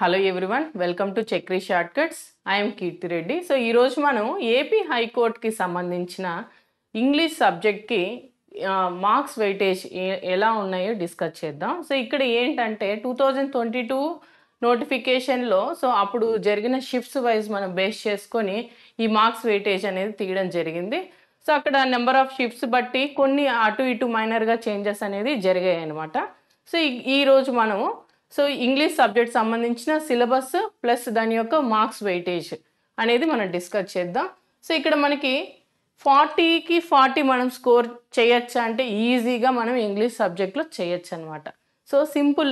Hello everyone, welcome to Chakri shortcuts. I'm Keerthi Reddy. So ఈరోజు మనం AP హైకోర్టుకి సంబంధించిన ఇంగ్లీష్ సబ్జెక్ట్కి మార్క్స్ వెయిటేజ్ ఎలా ఉన్నాయో డిస్కస్ చేద్దాం. సో ఇక్కడ ఏంటంటే 2022 నోటిఫికేషన్లో అప్పుడు జరిగిన షిఫ్ట్స్ వైజ్ మనం బేస్ చేసుకొని ఈ మార్క్స్ వెయిటేజ్ అనేది తీయడం జరిగింది. సో అక్కడ నెంబర్ ఆఫ్ షిఫ్ట్స్ బట్టి కొన్ని అటు ఇటు మైనర్గా చేంజెస్ అనేది జరిగాయి అనమాట. సో ఈరోజు మనము ఇంగ్లీష్ సబ్జెక్ట్ సంబంధించిన సిలబస్ ప్లస్ దాని యొక్క మార్క్స్ వెయిటేజ్ అనేది మనం డిస్కస్ చేద్దాం. సో ఇక్కడ మనకి 40కి 40 మనం స్కోర్ చేయొచ్చా అంటే ఈజీగా మనం ఇంగ్లీష్ సబ్జెక్ట్లో చేయొచ్చు అనమాట. సో సింపుల్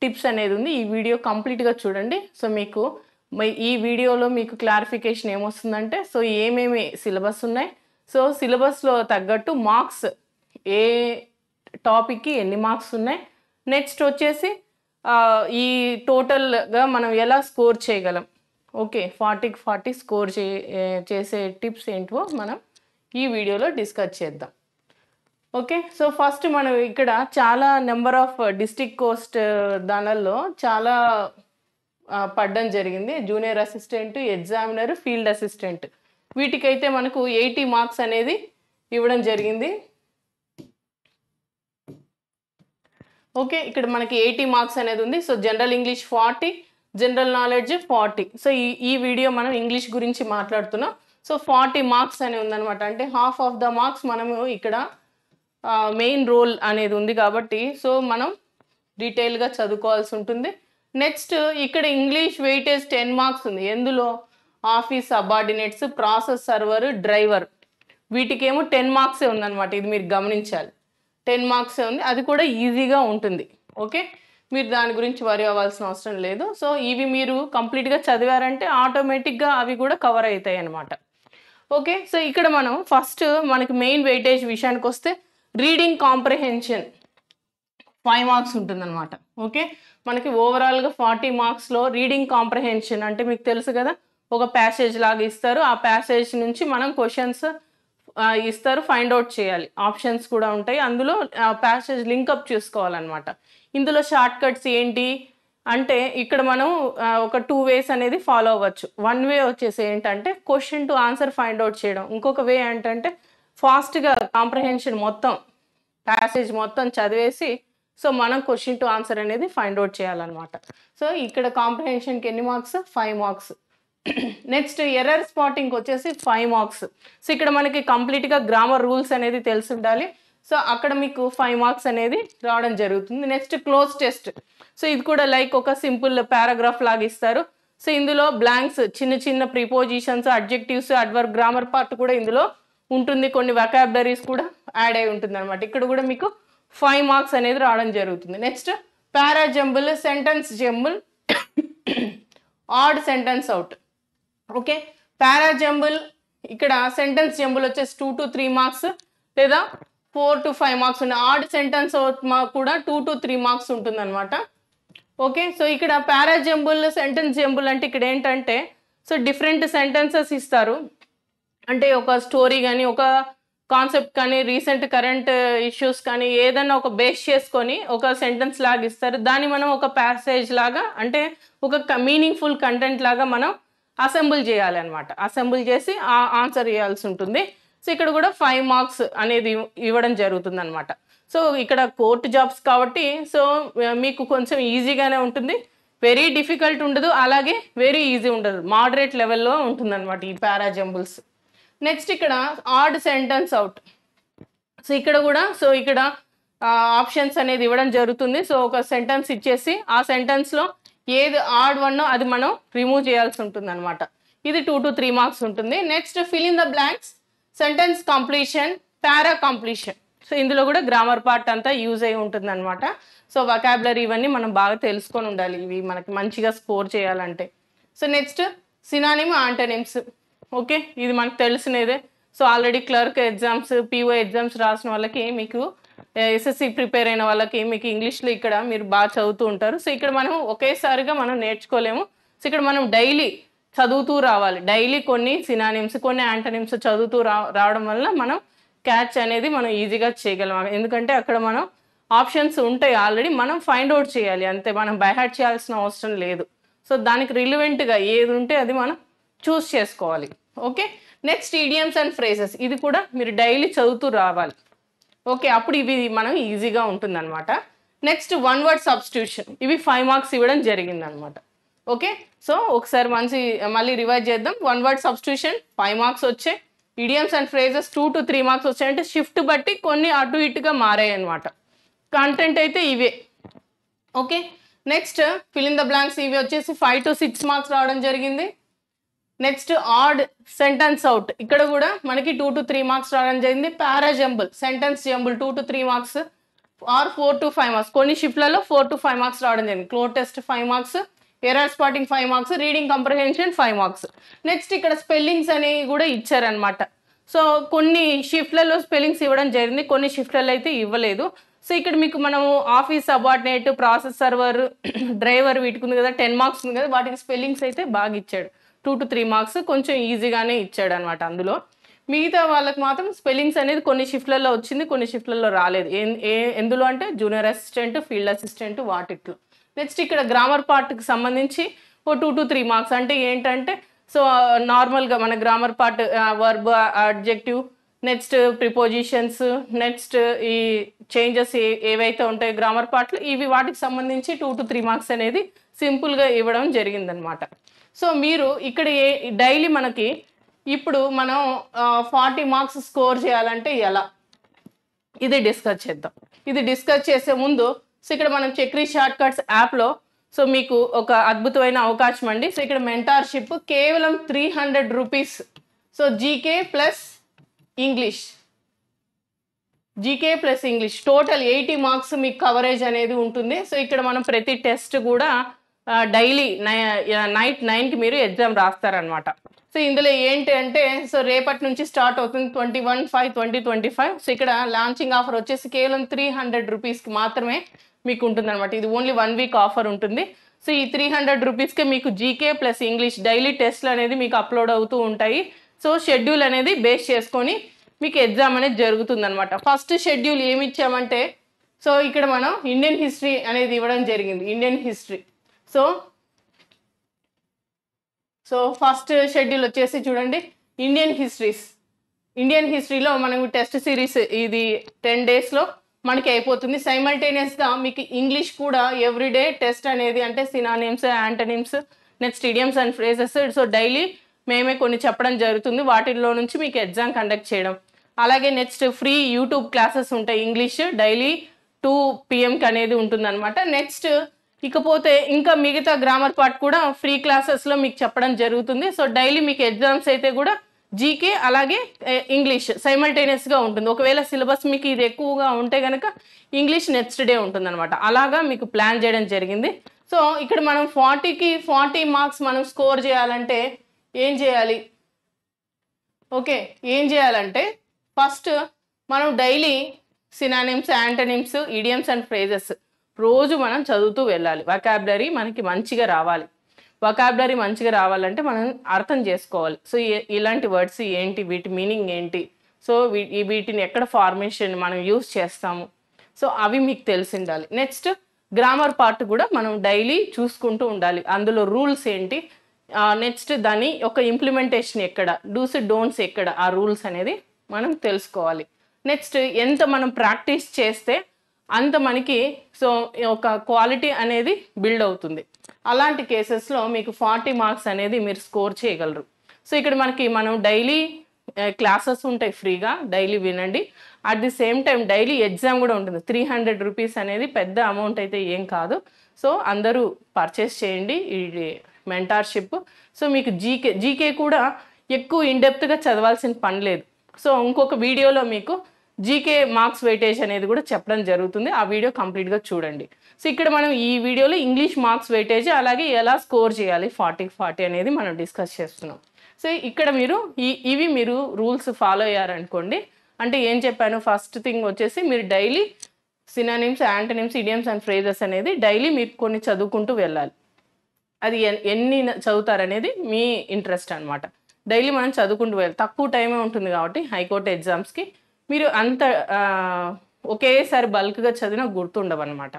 టిప్స్ అనేది ఉంది. ఈ వీడియో కంప్లీట్గా చూడండి. సో మీకు ఈ వీడియోలో మీకు క్లారిఫికేషన్ ఏమొస్తుందంటే ఏమేమి సిలబస్ ఉన్నాయి, సిలబస్లో తగ్గట్టు మార్క్స్ ఏ టాపిక్కి ఎన్ని మార్క్స్ ఉన్నాయి, నెక్స్ట్ వచ్చేసి ఈ టోటల్గా మనం ఎలా స్కోర్ చేయగలం, ఓకే 40కి 40 స్కోర్ చేసే టిప్స్ ఏంటో మనం ఈ వీడియోలో డిస్కస్ చేద్దాం. ఓకే, సో ఫస్ట్ మనం ఇక్కడ చాలా నెంబర్ ఆఫ్ డిస్ట్రిక్ట్ కోస్ట్ దానిలో చాలా పడడం జరిగింది. Junior assistant, examiner, field assistant, వీటికైతే మనకు 80 మార్క్స్ అనేది ఇవ్వడం జరిగింది. ఓకే, ఇక్కడ మనకి 80 మార్క్స్ అనేది ఉంది. So general English 40, general knowledge 40. So ఈ వీడియో మనం ఇంగ్లీష్ గురించి మాట్లాడుతున్నాం. సో 40 మార్క్స్ అనేది ఉందన్నమాట. అంటే హాఫ్ ఆఫ్ ద మార్క్స్ మనము ఇక్కడ మెయిన్ రోల్ అనేది ఉంది కాబట్టి సో మనం డీటెయిల్గా చదువుకోవాల్సి ఉంటుంది. నెక్స్ట్ ఇక్కడ ఇంగ్లీష్ వెయిటేజ్ 10 మార్క్స్ ఉంది. ఎందులో office subordinates, process server, driver, వీటికేమో 10 మార్క్సే ఉందన్నమాట. ఇది మీరు గమనించాలి. 10 మార్క్సే ఉంది, అది కూడా ఈజీగా ఉంటుంది. ఓకే, మీరు దాని గురించి వరి అవ్వాల్సిన అవసరం లేదు. సో ఇవి మీరు కంప్లీట్గా చదివారంటే ఆటోమేటిక్గా అవి కూడా కవర్ అవుతాయి అన్నమాట. ఓకే, సో ఇక్కడ మనం ఫస్ట్ మనకి మెయిన్ వెయిటేజ్ విషయానికి వస్తే రీడింగ్ కాంప్రహెన్షన్ 5 మార్క్స్ ఉంటుందన్నమాట. ఓకే, మనకి ఓవరాల్గా 40 మార్క్స్లో రీడింగ్ కాంప్రహెన్షన్ అంటే మీకు తెలుసు కదా, ఒక ప్యాసేజ్ లాగా ఇస్తారు. ఆ ప్యాసేజ్ నుంచి మనం క్వశ్చన్స్ ఇస్తారు, ఫైండ్ అవుట్ చేయాలి. ఆప్షన్స్ కూడా ఉంటాయి, అందులో ప్యాసేజ్ లింకప్ చేసుకోవాలన్నమాట. ఇందులో షార్ట్ కట్స్ ఏంటి అంటే ఇక్కడ మనం ఒక 2 వేస్ అనేది ఫాలో అవ్వచ్చు. 1 వే వచ్చేసి ఏంటంటే question to answer find out చేయడం. ఇంకొక వే ఏంటంటే ఫాస్ట్గా కాంప్రహెన్షన్ మొత్తం ప్యాసేజ్ మొత్తం చదివేసి మనం క్వశ్చన్ టు ఆన్సర్ అనేది ఫైండ్ అవుట్ చేయాలన్నమాట. సో ఇక్కడ కాంప్రహెన్షన్కి ఎన్ని మార్క్స్? 5 మార్క్స్. నెక్స్ట్ ఎర్రర్ స్పాటింగ్కి వచ్చేసి 5 మార్క్స్. సో ఇక్కడ మనకి కంప్లీట్గా గ్రామర్ రూల్స్ అనేది తెలిసి ఉండాలి. సో అక్కడ మీకు 5 మార్క్స్ అనేది రావడం జరుగుతుంది. Next cloze test. సో ఇది కూడా లైక్ ఒక సింపుల్ పారాగ్రాఫ్ లాగా ఇస్తారు. సో ఇందులో బ్లాంక్స్, చిన్న చిన్న prepositions, adjectives, adverb, grammar part కూడా ఇందులో ఉంటుంది. కొన్ని వొకాబులరీస్ కూడా యాడ్ అయి ఉంటుంది అనమాట. ఇక్కడ కూడా మీకు 5 మార్క్స్ అనేది రావడం జరుగుతుంది. Next para jumble, sentence jumble, odd sentence out. Okay, para jumble ఇక్కడ సెంటెన్స్ జంబుల్ వచ్చేసి 2 to 3 మార్క్స్ లేదా 4 to 5 మార్క్స్ ఉన్నాయి. ఆడ్ సెంటెన్స్ అవుట్ కూడా 2 to 3 మార్క్స్ ఉంటుంది అనమాట. ఓకే, సో ఇక్కడ పారా జంబుల్, సెంటెన్స్ జంబుల్ అంటే ఇక్కడ ఏంటంటే డిఫరెంట్ సెంటెన్సెస్ ఇస్తారు. అంటే ఒక స్టోరీ కానీ, ఒక కాన్సెప్ట్ కానీ, రీసెంట్ కరెంట్ ఇష్యూస్ కానీ ఏదైనా ఒక బేస్ చేసుకొని ఒక సెంటెన్స్ లాగా ఇస్తారు. దాన్ని మనం ఒక ప్యాసేజ్ లాగా అంటే ఒక మీనింగ్ఫుల్ కంటెంట్ లాగా మనం అసెంబుల్ చేయాలన్నమాట. అసెంబుల్ చేసి ఆన్సర్ చేయాల్సి ఉంటుంది. సో ఇక్కడ కూడా 5 మార్క్స్ అనేది ఇవ్వడం జరుగుతుంది అనమాట. సో ఇక్కడ కోర్టు జాబ్స్ కాబట్టి మీకు కొంచెం ఈజీగానే ఉంటుంది, వెరీ డిఫికల్ట్ ఉండదు, అలాగే వెరీ ఈజీ ఉండదు, మోడరేట్ లెవెల్లో ఉంటుందన్నమాట ఈ పారా జంబుల్స్. నెక్స్ట్ ఇక్కడ ఆడ్ సెంటెన్స్ అవుట్. సో ఇక్కడ కూడా ఇక్కడ ఆప్షన్స్ అనేది ఇవ్వడం జరుగుతుంది. సో ఒక సెంటెన్స్ ఇచ్చేసి ఆ సెంటెన్స్లో ఏది ఆడ్ వన్నో అది మనం రిమూవ్ చేయాల్సి ఉంటుంది అనమాట. ఇది 2 to 3 మార్క్స్ ఉంటుంది. Next fill in the blanks, sentence completion, para completion. So ఇందులో కూడా గ్రామర్ పార్ట్ అంతా యూజ్ అయి ఉంటుంది అనమాట. సో వొకాబులరీ ఇవన్నీ మనం బాగా తెలుసుకొని ఉండాలి, ఇవి మనకి మంచిగా స్కోర్ చేయాలంటే. So next synonym, antonyms. Okay, ఇది మనకు తెలిసినదే. So already clerk exams, PO exams రాసిన వాళ్ళకి, మీకు ఎస్ఎస్సి ప్రిపేర్ అయిన వాళ్ళకి మీకు ఇంగ్లీష్లో ఇక్కడ మీరు బాగా చదువుతూ ఉంటారు. సో ఇక్కడ మనం ఒకేసారిగా మనం నేర్చుకోలేము. సో ఇక్కడ మనం డైలీ చదువుతూ రావాలి. డైలీ కొన్ని సినానిమ్స్, కొన్ని యాంటోనిమ్స్ చదువుతూ రావడం వల్ల మనం క్యాచ్ అనేది మనం ఈజీగా చేయగలం. ఎందుకంటే అక్కడ మనం ఆప్షన్స్ ఉంటాయి ఆల్రెడీ, మనం ఫైండ్ అవుట్ చేయాలి అంతే, మనం బై హార్ట్ చేయాల్సిన అవసరం లేదు. సో దానికి రిలివెంట్గా ఏది ఉంటే అది మనం చూస్ చేసుకోవాలి. Okay, next idioms and phrases, ఇది కూడా మీరు డైలీ చదువుతూ రావాలి. ఓకే, అప్పుడు ఇవి మనం ఈజీగా ఉంటుందన్నమాట. నెక్స్ట్ వన్ వర్డ్ సబ్స్టిట్యూషన్, ఇవి 5 మార్క్స్ ఇవ్వడం జరిగిందనమాట. ఓకే, సో ఒకసారి మళ్ళీ రివైజ్ చేద్దాం. వన్ వర్డ్ సబ్స్టిట్యూషన్ 5 మార్క్స్ వచ్చాయి, idioms and phrases 2 to 3 marks వచ్చాయి. అంటే షిఫ్ట్ బట్టి కొన్ని అటు ఇటుగా మారాయి అనమాట. కంటెంట్ అయితే ఇవే. Okay, next fill in the blanks, ఇవి వచ్చేసి 5 to 6 మార్క్స్ రావడం జరిగింది. నెక్స్ట్ ఆడ్ సెంటెన్స్ అవుట్, ఇక్కడ కూడా మనకి 2 to 3 మార్క్స్ రావడం జరిగింది. Para jumble, sentence jumble 2 to 3 marks or 4 to 5 marks. కొన్ని షిఫ్ట్లలో 4 to 5 మార్క్స్ రావడం జరిగింది. Cloze test 5 marks, error spotting 5 marks, reading comprehension 5 marks. Next ఇక్కడ స్పెల్లింగ్స్ అనేవి కూడా ఇచ్చారనమాట. సో కొన్ని షిఫ్ట్లలో స్పెల్లింగ్స్ ఇవ్వడం జరిగింది, కొన్ని షిఫ్ట్లలో అయితే ఇవ్వలేదు. సో ఇక్కడ మీకు మనము office subordinate, process server, driver వీటికి ఉంది కదా 10 మార్క్స్ ఉంది కదా, వాటికి స్పెల్లింగ్స్ అయితే బాగా ఇచ్చాడు. 2 to 3 మార్క్స్ కొంచెం ఈజీగానే ఇచ్చాడు అనమాట. అందులో మిగతా వాళ్ళకి మాత్రం స్పెల్లింగ్స్ అనేది కొన్ని షిఫ్ట్లలో వచ్చింది, కొన్ని షిఫ్ట్లలో రాలేదు. ఎందులో అంటే జూనియర్ అసిస్టెంట్, ఫీల్డ్ అసిస్టెంట్ వాటిట్లో. నెక్స్ట్ ఇక్కడ గ్రామర్ పార్ట్కి సంబంధించి 2 to 3 మార్క్స్. అంటే ఏంటంటే సో నార్మల్గా మన grammar part verb, adjective, next prepositions, next ఈ చేంజెస్ ఏవైతే ఉంటాయో గ్రామర్ పార్ట్లు, ఇవి వాటికి సంబంధించి 2 to 3 మార్క్స్ అనేది సింపుల్గా ఇవ్వడం జరిగిందనమాట. సో మీరు ఇక్కడ డైలీ మనకి ఇప్పుడు మనం 40 మార్క్స్ స్కోర్ చేయాలంటే ఎలా, ఇది డిస్కస్ చేద్దాం. ఇది డిస్కస్ చేసే ముందు సో ఇక్కడ మనం చక్రీ షార్ట్ కట్స్ యాప్లో సో మీకు ఒక అద్భుతమైన అవకాశం అండి. సో ఇక్కడ మెంటార్షిప్ కేవలం 300 rupees. So GK plus English total 80 marks మీకు కవరేజ్ అనేది ఉంటుంది. సో ఇక్కడ మనం ప్రతి టెస్ట్ కూడా డైలీ నైట్ 9కి మీరు ఎగ్జామ్ రాస్తారనమాట. సో ఇందులో ఏంటి అంటే సో రేపటి నుంచి స్టార్ట్ అవుతుంది 21/5/2025. సో ఇక్కడ లాంచింగ్ ఆఫర్ వచ్చేసి కేవలం 300 రూపీస్కి మాత్రమే మీకు ఉంటుంది అనమాట. ఇది ఓన్లీ 1 వీక్ ఆఫర్ ఉంటుంది. సో ఈ 300 రూపీస్కే మీకు జీకే ప్లస్ ఇంగ్లీష్ డైలీ టెస్ట్లు అనేది మీకు అప్లోడ్ అవుతూ ఉంటాయి. సో షెడ్యూల్ అనేది బేస్ చేసుకొని మీకు ఎగ్జామ్ అనేది జరుగుతుంది అనమాట. ఫస్ట్ షెడ్యూల్ ఏమి ఇచ్చామంటే సో ఇక్కడ మనం ఇండియన్ హిస్టరీ అనేది ఇవ్వడం జరిగింది. Indian history so first schedule వచ్చేసి చూడండి ఇండియన్ హిస్టరీలో మనం టెస్ట్ సిరీస్ ఇది 10 డేస్లో మనకి అయిపోతుంది. సైమల్టేనియస్గా మీకు ఇంగ్లీష్ కూడా ఎవ్రీడే టెస్ట్ అనేది అంటే synonyms, antonyms, next idioms and phrases. So daily మేమే కొన్ని చెప్పడం జరుగుతుంది, వాటిల్లో నుంచి మీకు ఎగ్జామ్ కండక్ట్ చేయడం. అలాగే నెక్స్ట్ ఫ్రీ యూట్యూబ్ క్లాసెస్ ఉంటాయి ఇంగ్లీష్ డైలీ 2 PM అనేది ఉంటుందన్నమాట. నెక్స్ట్ ఇకపోతే ఇంకా మిగతా గ్రామర్ పార్ట్ కూడా ఫ్రీ క్లాసెస్లో మీకు చెప్పడం జరుగుతుంది. సో డైలీ మీకు ఎగ్జామ్స్ అయితే కూడా జీకే అలాగే ఇంగ్లీష్ సైమల్టేనియస్గా ఉంటుంది. ఒకవేళ సిలబస్ మీకు ఇది ఎక్కువగా ఉంటే కనుక ఇంగ్లీష్ నెక్స్ట్ డే ఉంటుందన్నమాట. అలాగా మీకు ప్లాన్ చేయడం జరిగింది. సో ఇక్కడ మనం 40కి 40 మార్క్స్ మనం స్కోర్ చేయాలంటే ఏం చేయాలి? ఓకే, ఏం చేయాలంటే ఫస్ట్ మనం daily synonyms, antonyms, idioms and phrases రోజు మనం చదువుతూ వెళ్ళాలి. వొకాబులరీ మనకి మంచిగా రావాలి. వొకాబులరీ మంచిగా రావాలంటే మనం అర్థం చేసుకోవాలి. సో ఇలాంటి వర్డ్స్ ఏంటి, వీటి మీనింగ్ ఏంటి, సో వీటిని ఎక్కడ ఫార్మేషన్ మనం యూజ్ చేస్తాము, సో అవి మీకు తెలిసి ఉండాలి. నెక్స్ట్ గ్రామర్ పార్ట్ కూడా మనం డైలీ చూసుకుంటూ ఉండాలి. అందులో రూల్స్ ఏంటి, నెక్స్ట్ దాని యొక్క ఇంప్లిమెంటేషన్ ఎక్కడ, డూస్ డోంట్స్ ఎక్కడ, ఆ రూల్స్ అనేది మనం తెలుసుకోవాలి. నెక్స్ట్ ఎంత మనం ప్రాక్టీస్ చేస్తే అంత మనకి సో ఒక క్వాలిటీ అనేది బిల్డ్ అవుతుంది. అలాంటి కేసెస్లో మీకు 40 మార్క్స్ అనేది మీరు స్కోర్ చేయగలరు. సో ఇక్కడ మనం డైలీ క్లాసెస్ ఉంటాయి ఫ్రీగా, డైలీ వినండి. At the same time daily exam కూడా ఉంటుంది. 300 రూపీస్ అనేది పెద్ద అమౌంట్ అయితే ఏం కాదు. సో అందరూ పర్చేస్ చేయండి ఈ మెంటార్షిప్. సో మీకు జీకే కూడా ఎక్కువ ఇన్డెప్త్గా చదవాల్సిన పని లేదు. సో ఇంకొక వీడియోలో మీకు జీకే మార్క్స్ వెయిటేజ్ అనేది కూడా చెప్పడం జరుగుతుంది. ఆ వీడియో కంప్లీట్గా చూడండి. సో ఇక్కడ మనం ఈ వీడియోలో ఇంగ్లీష్ మార్క్స్ వెయిటేజ్ అలాగే ఎలా స్కోర్ చేయాలి 40 అనేది మనం డిస్కస్ చేస్తున్నాం. సో ఇక్కడ ఇవి మీరు రూల్స్ ఫాలో అయ్యారనుకోండి. అంటే ఏం చెప్పాను, ఫస్ట్ థింగ్ వచ్చేసి మీరు daily synonyms, antonyms, idioms and phrases అనేది డైలీ మీరు కొన్ని చదువుకుంటూ వెళ్ళాలి. అది ఎన్ని చదువుతారనేది మీ ఇంట్రెస్ట్ అనమాట. డైలీ మనం చదువుకుంటూ వెళ్ళాలి. తక్కువ టైమే ఉంటుంది కాబట్టి హైకోర్టు ఎగ్జామ్స్కి మీరు అంత ఒకేసారి బల్క్గా చదివినా గుర్తుండవు అనమాట.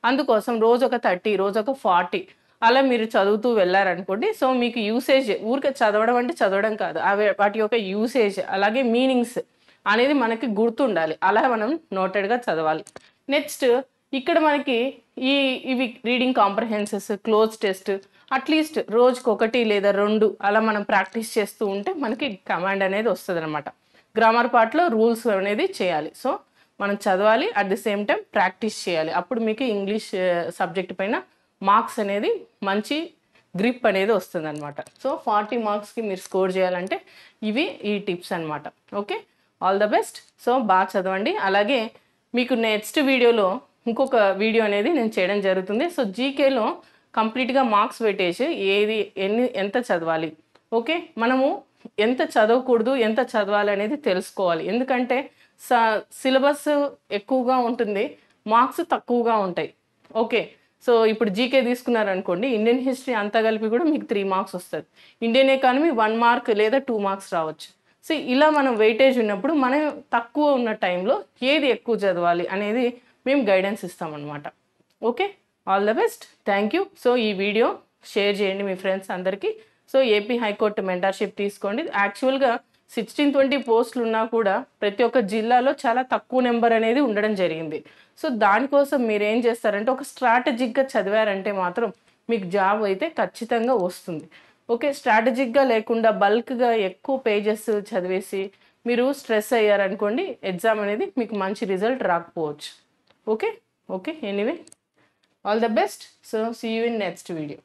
అందుకోసం రోజు ఒక 30, రోజు ఒక 40 అలా మీరు చదువుతూ వెళ్ళారనుకోండి, సో మీకు యూసేజ్ ఊరికే చదవడం అంటే చదవడం కాదు, అవి వాటి యొక్క యూసేజ్ అలాగే మీనింగ్స్ అనేది మనకి గుర్తుండాలి. అలా మనం నోటెడ్గా చదవాలి. నెక్స్ట్ ఇక్కడ మనకి ఇవి రీడింగ్ కాంప్రహెన్సెస్, క్లోజ్ టెస్ట్ అట్లీస్ట్ రోజుకి 1 లేదా 2 అలా మనం ప్రాక్టీస్ చేస్తూ ఉంటే మనకి కమాండ్ అనేది వస్తుంది అనమాట. గ్రామర్ పార్ట్లో రూల్స్ అనేది చేయాలి. సో మనం చదవాలి, at the same time practice చేయాలి. అప్పుడు మీకు ఇంగ్లీష్ సబ్జెక్ట్ పైన మార్క్స్ అనేది మంచి గ్రిప్ అనేది వస్తుంది అనమాట. సో 40 మార్క్స్కి మీరు స్కోర్ చేయాలంటే ఈ టిప్స్ అనమాట. Okay, all the best. So బాగా చదవండి. అలాగే మీకు నెక్స్ట్ వీడియోలో ఇంకొక వీడియో అనేది నేను చేయడం జరుగుతుంది. సో జీకేలో కంప్లీట్గా మార్క్స్ వెయిటేజ్ ఎంత చదవాలి, ఓకే, మనము ఎంత చదవకూడదు ఎంత చదవాలి అనేది తెలుసుకోవాలి. ఎందుకంటే సిలబస్ ఎక్కువగా ఉంటుంది, మార్క్స్ తక్కువగా ఉంటాయి. ఓకే, సో ఇప్పుడు జీకే తీసుకున్నారనుకోండి, ఇండియన్ హిస్టరీ అంతా కలిపి కూడా మీకు 3 మార్క్స్ వస్తుంది. ఇండియన్ ఎకానమీ 1 మార్క్ లేదా 2 మార్క్స్ రావచ్చు. సో ఇలా మనం వెయిటేజ్ ఉన్నప్పుడు మనం తక్కువ ఉన్న టైంలో ఏది ఎక్కువ చదవాలి అనేది మేము గైడెన్స్ ఇస్తామన్నమాట. Okay, all the best, thank you. So ఈ వీడియో షేర్ చేయండి మీ ఫ్రెండ్స్ అందరికీ. సో ఏపీ హైకోర్టు మెంటర్షిప్ తీసుకోండి. యాక్చువల్గా 1620 పోస్టులు ఉన్నా కూడా ప్రతి ఒక్క జిల్లాలో చాలా తక్కువ నెంబర్ అనేది ఉండడం జరిగింది. సో దానికోసం మీరు ఏం చేస్తారంటే ఒక స్ట్రాటజిక్గా చదివారంటే మాత్రం మీకు జాబ్ అయితే ఖచ్చితంగా వస్తుంది. ఓకే, స్ట్రాటజిక్గా లేకుండా బల్క్గా ఎక్కువ పేజెస్ చదివేసి మీరు స్ట్రెస్ అయ్యారనుకోండి, ఎగ్జామ్ అనేది మీకు మంచి రిజల్ట్ రాకపోవచ్చు. Okay, anyway, all the best. So see you in next video.